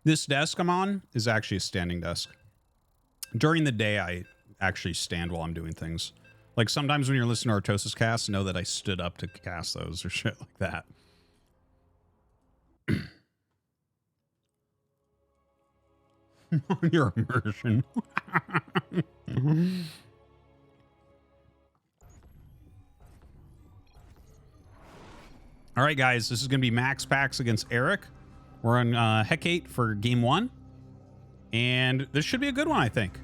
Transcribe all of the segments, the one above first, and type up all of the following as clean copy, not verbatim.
This desk I'm on is actually a standing desk. During the day, I actually stand while I'm doing things. Like sometimes when you're listening to Artosis casts, know that I stood up to cast those or shit like that. Your immersion. All right, guys, this is going to be MaxPax against Erik. We're on Hecate for game 1. And this should be a good one, I think.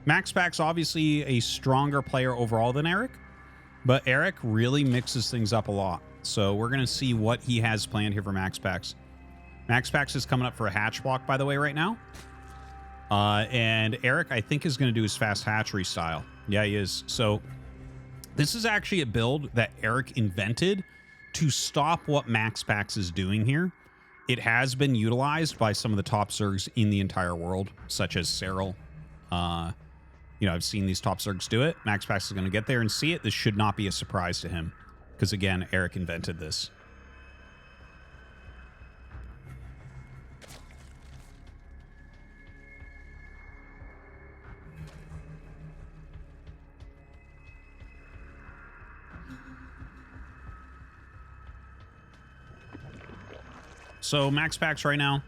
MaxPax, obviously a stronger player overall than Erik. But Erik really mixes things up a lot. So we're going to see what he has planned here for MaxPax. MaxPax is coming up for a hatch block, by the way, right now. And Erik, I think, is going to do his fast hatchery style. Yeah, he is. So this is actually a build that Erik invented to stop what MaxPax is doing here. It has been utilized by some of the top Zergs in the entire world, such as Cyril. You know, I've seen these top Zergs do it. MaxPax is going to get there and see it. This should not be a surprise to him. Because, again, Erik invented this. So MaxPax right now,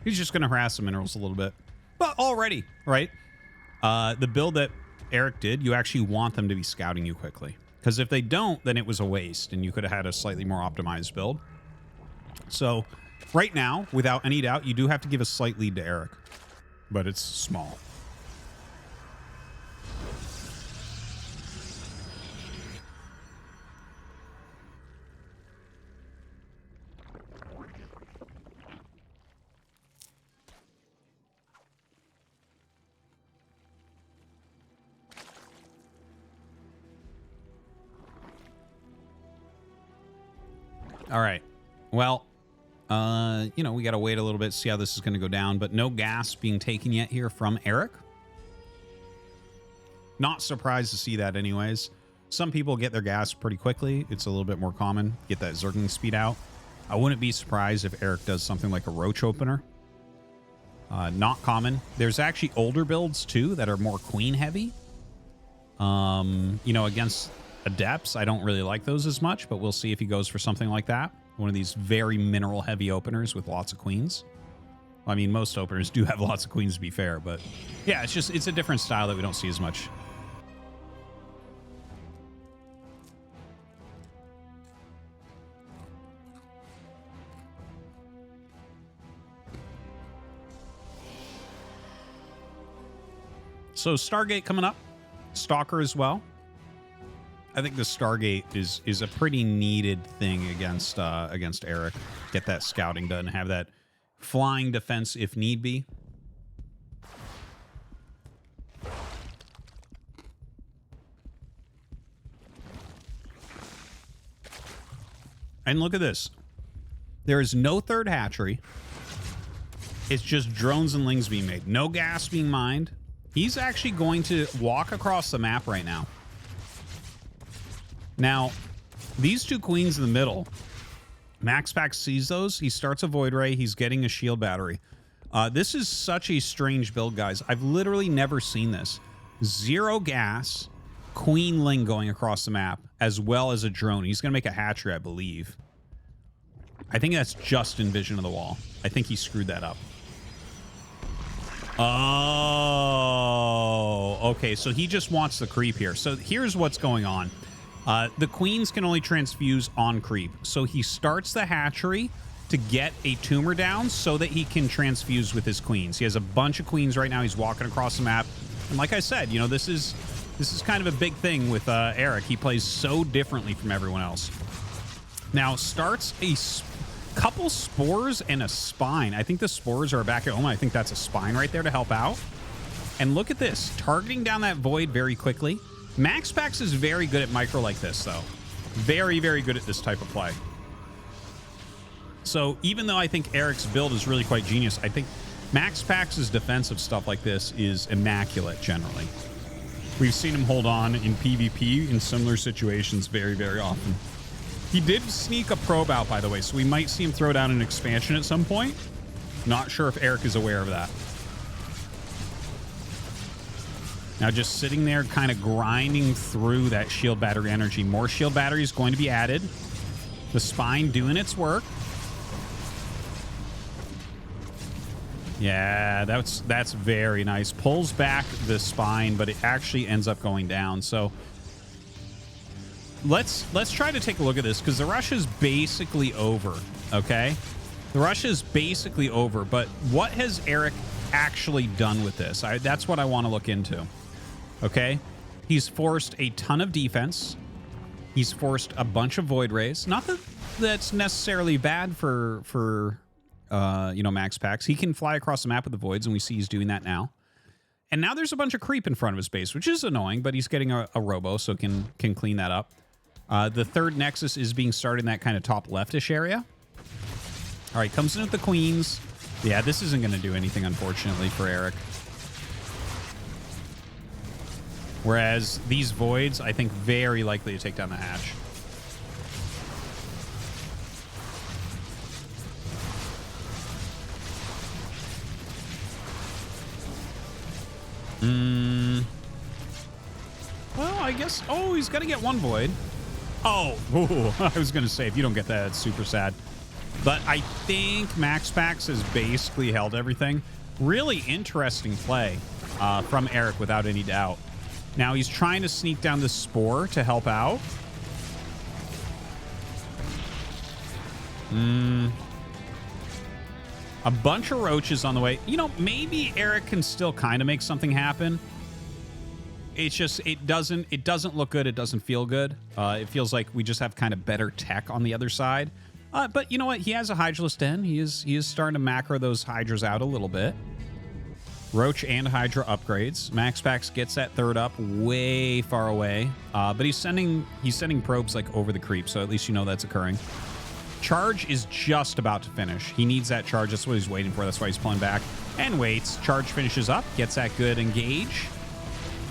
he's just going to harass the minerals a little bit. But already, right? The build that Erik did, you actually want them to be scouting you quickly. Because if they don't, then it was a waste, and you could have had a slightly more optimized build. So right now, without any doubt, you do have to give a slight lead to Erik. But it's small. All right. Well, you know, we got to wait a little bit, see how this is going to go down, but no gas being taken yet here from Erik. Not surprised to see that anyways. Some people get their gas pretty quickly. It's a little bit more common. Get that zergling speed out. I wouldn't be surprised if Erik does something like a roach opener. Not common. There's actually older builds too that are more queen heavy. You know, against Adepts, I don't really like those as much, but we'll see if he goes for something like that. One of these very mineral heavy openers with lots of queens. I mean, most openers do have lots of queens, to be fair, but yeah, it's a different style that we don't see as much. So Stargate coming up. Stalker as well. I think the Stargate is a pretty needed thing against Erik. Get that scouting done, have that flying defense if need be. And look at this. There is no third hatchery. It's just drones and lings being made. No gas being mined. He's actually going to walk across the map right now. Now, these two queens in the middle, MaxPax sees those. He starts a Void Ray. He's getting a shield battery. This is such a strange build, guys. I've literally never seen this. 0 gas, queen ling going across the map, as well as a drone. He's going to make a hatchery, I believe. I think that's just in Vision of the Wall. I think he screwed that up. Oh, okay. So he just wants the creep here. So here's what's going on. The queens can only transfuse on creep. So he starts the hatchery to get a tumor down so that he can transfuse with his queens. He has a bunch of queens right now. He's walking across the map. And like I said, you know, this is kind of a big thing with Erik. He plays so differently from everyone else. Now starts a couple spores and a spine. I think the spores are back at home. I think that's a spine right there to help out. And look at this, targeting down that void very quickly. MaxPax is very good at micro like this, though. Very, very good at this type of play. So even though I think Erik's build is really quite genius, I think MaxPax's defensive stuff like this is immaculate generally. We've seen him hold on in PvP in similar situations very, very often. He did sneak a probe out, by the way, so we might see him throw down an expansion at some point. Not sure if Erik is aware of that. Now just sitting there kind of grinding through that shield battery energy. More shield battery is going to be added. The spine doing its work. Yeah, that's very nice. Pulls back the spine, but it actually ends up going down. So let's try to take a look at this, because the rush is basically over, okay? The rush is basically over, but what has Erik actually done with this? That's what I want to look into, okay? He's forced a ton of defense. He's forced a bunch of Void Rays. Not that that's necessarily bad for you know, MaxPax. He can fly across the map with the Voids, and we see he's doing that now. And now there's a bunch of creep in front of his base, which is annoying, but he's getting a Robo, so can clean that up. The third Nexus is being started in that kind of top leftish area. All right, comes in with the Queens. Yeah, this isn't going to do anything, unfortunately, for Erik. Whereas these Voids, I think, very likely to take down the hatch. Well, I guess... Oh, he's got to get one Void. Oh, I was going to say, if you don't get that, it's super sad. But I think MaxPax has basically held everything. Really interesting play from Erik, without any doubt. Now he's trying to sneak down the Spore to help out. A bunch of roaches on the way. You know, maybe Erik can still kind of make something happen. It's just, it doesn't look good. It doesn't feel good. It feels like we just have kind of better tech on the other side. But you know what? He has a Hydraless Den. He is starting to macro those Hydras out a little bit. Roach and Hydra upgrades. MaxPax gets that third up way far away. But he's sending probes like over the creep, so at least you know that's occurring. Charge is just about to finish. He needs that charge. That's what he's waiting for. That's why he's pulling back. And waits. Charge finishes up. Gets that good engage.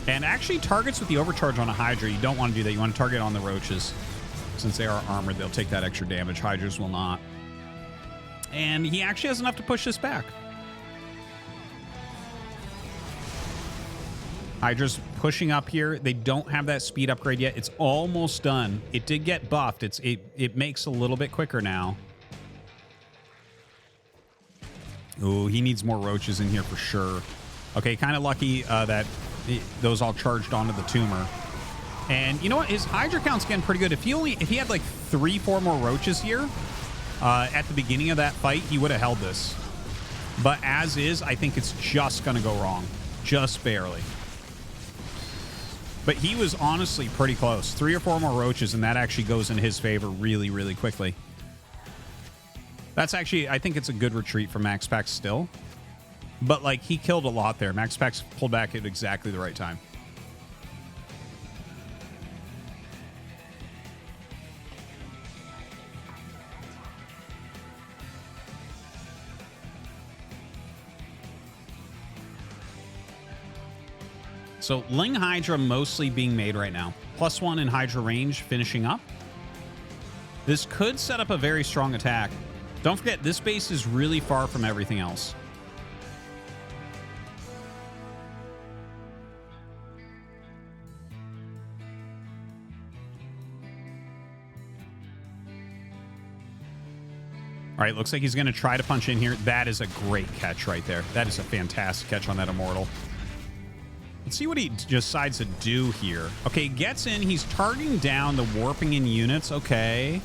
And actually targets with the overcharge on a Hydra. You don't want to do that. You want to target on the Roaches. Since they are armored, they'll take that extra damage. Hydras will not. And he actually has enough to push this back. Hydra's pushing up here. They don't have that speed upgrade yet. It's almost done. It did get buffed. It makes a little bit quicker now. Ooh, he needs more Roaches in here for sure. Okay, kind of lucky that those all charged onto the tumor. And you know what? His Hydra count's getting pretty good. If he had like 3-4 more Roaches here at the beginning of that fight, he would have held this. But as is, I think it's just going to go wrong. Just barely. But he was honestly pretty close. 3 or 4 more Roaches, and that actually goes in his favor really, really quickly. That's actually, I think it's a good retreat for MaxPax still. But, like, he killed a lot there. MaxPax pulled back at exactly the right time. So Ling Hydra mostly being made right now. +1 in Hydra range finishing up. This could set up a very strong attack. Don't forget, this base is really far from everything else. All right, looks like he's going to try to punch in here. That is a great catch right there. That is a fantastic catch on that Immortal. Let's see what he decides to do here. Okay, gets in. He's targeting down the warping in units. Okay.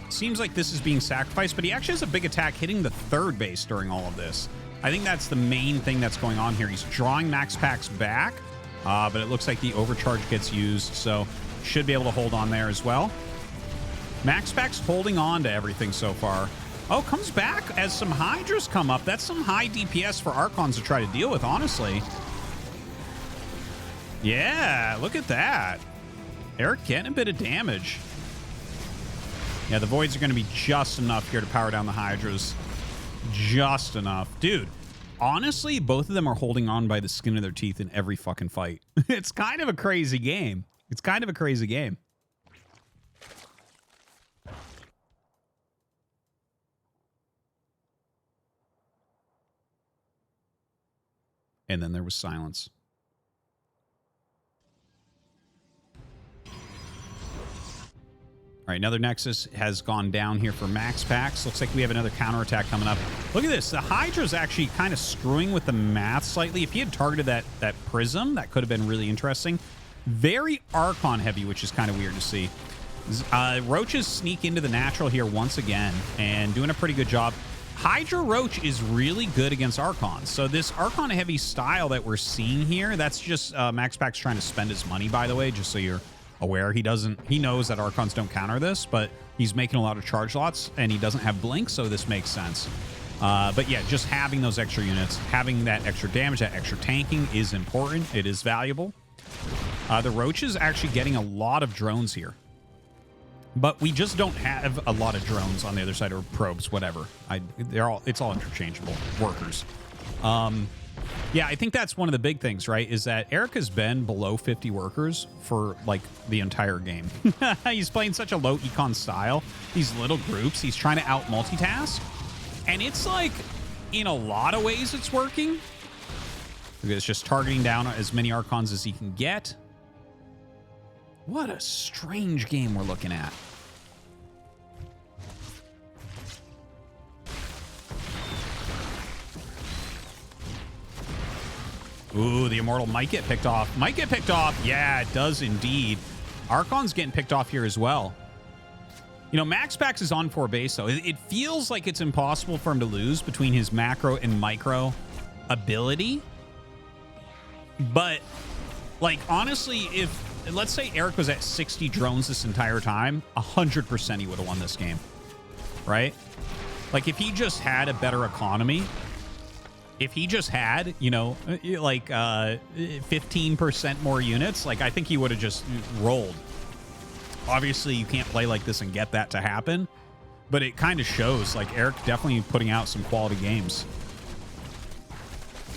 Seems like this is being sacrificed, but he actually has a big attack hitting the third base during all of this. I think that's the main thing that's going on here. He's drawing MaxPax back, but it looks like the overcharge gets used, so should be able to hold on there as well. MaxPax holding on to everything so far. Oh, comes back as some Hydras come up. That's some high DPS for Archons to try to deal with, honestly. Yeah, look at that. Erik getting a bit of damage. Yeah, the Voids are going to be just enough here to power down the Hydras. Just enough. Dude, honestly, both of them are holding on by the skin of their teeth in every fucking fight. It's kind of a crazy game. It's kind of a crazy game. And then there was silence. All right, another Nexus has gone down here for MaxPax. Looks like we have another counterattack coming up. Look at this. The Hydra's actually kind of screwing with the math slightly. If he had targeted that Prism, that could have been really interesting. Very Archon heavy, which is kind of weird to see. Roaches sneak into the natural here once again and doing a pretty good job. Hydra Roach is really good against Archons. So this Archon heavy style that we're seeing here, that's just MaxPax trying to spend his money, by the way, just so you're aware. He knows that Archons don't counter this, but he's making a lot of charge lots and he doesn't have blink, so this makes sense. But yeah, just having those extra units, having that extra damage, that extra tanking is important. It is valuable. The Roach is actually getting a lot of drones here, but we just don't have a lot of drones on the other side, or probes, whatever. It's all interchangeable workers. Yeah, I think that's one of the big things, right? Is that Erik has been below 50 workers for like the entire game. He's playing such a low econ style. These little groups, he's trying to out multitask. And it's like, in a lot of ways, it's working. It's just targeting down as many Archons as he can get. What a strange game we're looking at. Ooh, the Immortal might get picked off. Might get picked off. Yeah, it does indeed. Archon's getting picked off here as well. You know, MaxPax is on 4 base, though. It feels like it's impossible for him to lose between his macro and micro ability. But, like, honestly, if, let's say Erik was at 60 drones this entire time, 100% he would have won this game, right? Like, if he just had a better economy, if he just had, you know, like 15% more units, like I think he would have just rolled. Obviously, you can't play like this and get that to happen, but it kind of shows like Erik definitely putting out some quality games.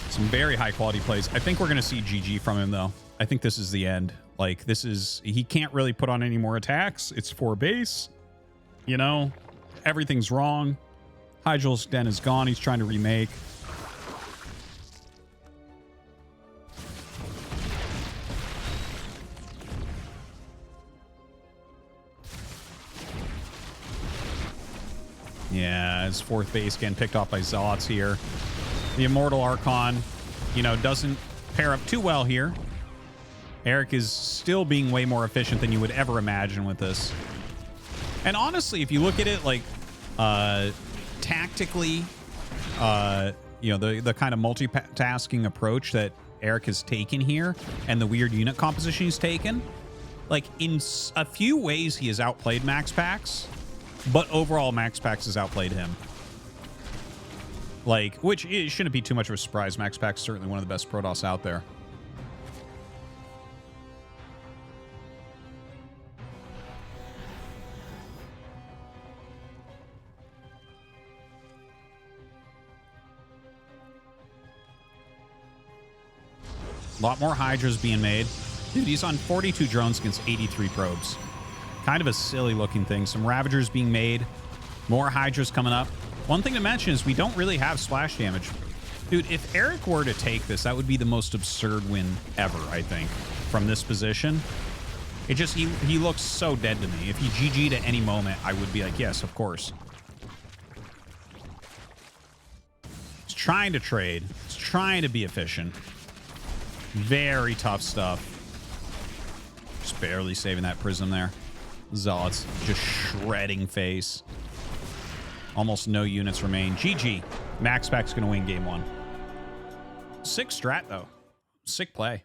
Some very high quality plays. I think we're going to see GG from him, though. I think this is the end. Like, this is, he can't really put on any more attacks. It's 4 base. You know, everything's wrong. Hydra's Den is gone. He's trying to remake. Yeah, his 4th base getting picked off by Zealots here. The Immortal Archon, you know, doesn't pair up too well here. Erik is still being way more efficient than you would ever imagine with this. And honestly, if you look at it like tactically, you know, the kind of multitasking approach that Erik has taken here and the weird unit composition he's taken, like in a few ways he has outplayed MaxPax. But overall, MaxPax has outplayed him. Like, which it shouldn't be too much of a surprise. MaxPax is certainly one of the best Protoss out there. A lot more Hydras being made. Dude, he's on 42 drones against 83 probes. Kind of a silly looking thing. Some Ravagers being made. More Hydras coming up. One thing to mention is we don't really have splash damage. Dude, if Erik were to take this, that would be the most absurd win ever, I think, from this position. It just, he looks so dead to me. If he GG'd at any moment, I would be like, yes, of course. He's trying to trade. He's trying to be efficient. Very tough stuff. Just barely saving that Prism there. Zealots just shredding face. Almost no units remain. GG. MaxPax going to win game 1. Sick strat, though. Sick play.